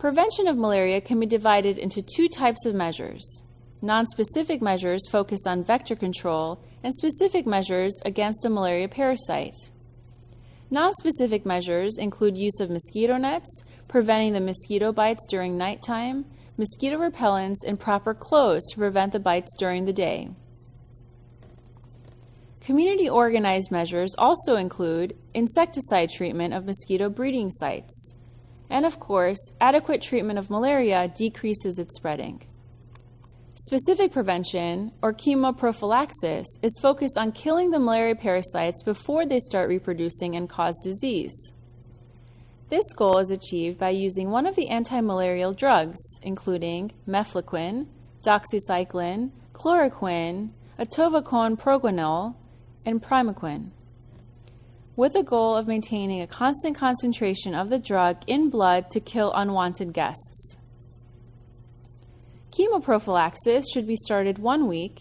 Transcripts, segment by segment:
Prevention of malaria can be divided into two types of measures. Nonspecific measures focus on vector control and specific measures against a malaria parasite. Nonspecific measures include use of mosquito nets, preventing the mosquito bites during nighttime, mosquito repellents, and proper clothes to prevent the bites during the day. Community-organized measures also include insecticide treatment of mosquito breeding sites. And of course, adequate treatment of malaria decreases its spreading. Specific prevention, or chemoprophylaxis, is focused on killing the malaria parasites before they start reproducing and cause disease. This goal is achieved by using one of the anti-malarial drugs, including mefloquine, doxycycline, chloroquine, atovaquone proguanil, and primaquine, with the goal of maintaining a constant concentration of the drug in blood to kill unwanted guests. Chemoprophylaxis should be started 1 week,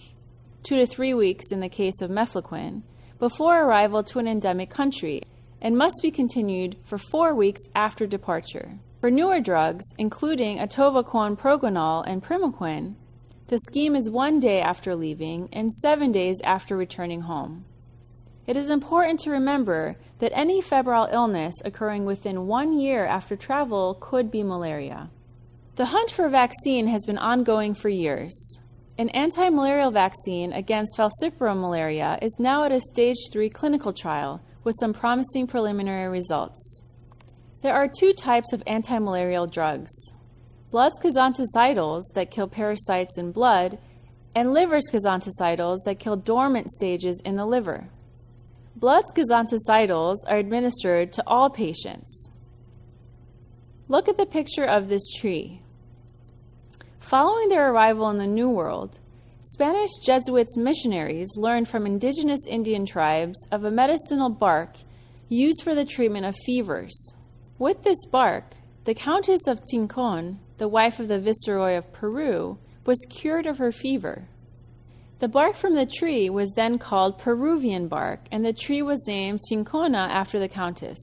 2 to 3 weeks in the case of mefloquine, before arrival to an endemic country, and must be continued for 4 weeks after departure. For newer drugs, including atovaquone proguanil and primaquine, the scheme is 1 day after leaving and 7 days after returning home. It is important to remember that any febrile illness occurring within 1 year after travel could be malaria. The hunt for a vaccine has been ongoing for years. An anti-malarial vaccine against falciparum malaria is now at a stage 3 clinical trial with some promising preliminary results. There are two types of anti-malarial drugs: blood schizonticidals that kill parasites in blood, and liver schizonticidals that kill dormant stages in the liver. Blood schizonticidals are administered to all patients. Look at the picture of this tree. Following their arrival in the New World, Spanish Jesuits missionaries learned from indigenous Indian tribes of a medicinal bark used for the treatment of fevers. With this bark, the Countess of Tinchon, the wife of the Viceroy of Peru, was cured of her fever. The bark from the tree was then called Peruvian bark, and the tree was named Tinchona after the Countess.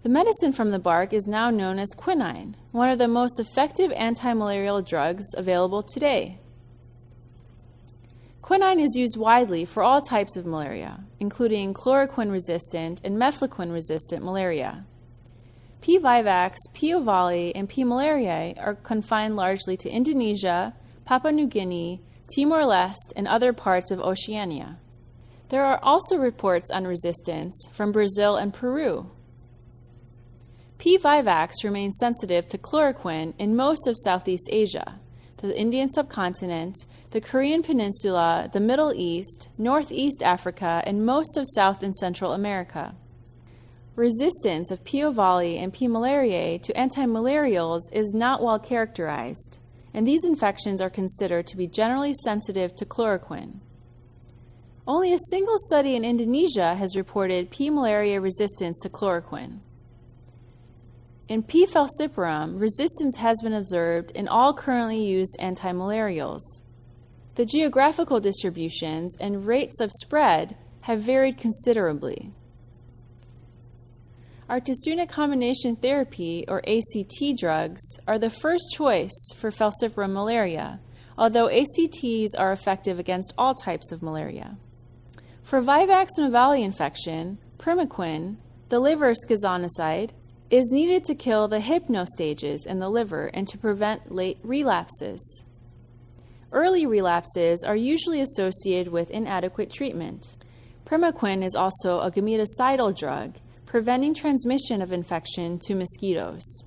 The medicine from the bark is now known as quinine, one of the most effective anti-malarial drugs available today. Quinine is used widely for all types of malaria, including chloroquine-resistant and mefloquine-resistant malaria. P. vivax, P. ovale, and P. malariae are confined largely to Indonesia, Papua New Guinea, Timor-Leste, and other parts of Oceania. There are also reports on resistance from Brazil and Peru. P. vivax remains sensitive to chloroquine in most of Southeast Asia, the Indian subcontinent, the Korean Peninsula, the Middle East, Northeast Africa, and most of South and Central America. Resistance of P. ovale and P. malariae to antimalarials is not well characterized, and these infections are considered to be generally sensitive to chloroquine. Only a single study in Indonesia has reported P. malariae resistance to chloroquine. In P. falciparum, resistance has been observed in all currently used antimalarials. The geographical distributions and rates of spread have varied considerably. Artesunate combination therapy, or ACT drugs, are the first choice for falciparum malaria, although ACTs are effective against all types of malaria. For vivax and ovale infection, primaquine, the liver schizonicide, is needed to kill the hypnostages in the liver and to prevent late relapses. Early relapses are usually associated with inadequate treatment. Primaquine is also a gameticidal drug, preventing transmission of infection to mosquitoes.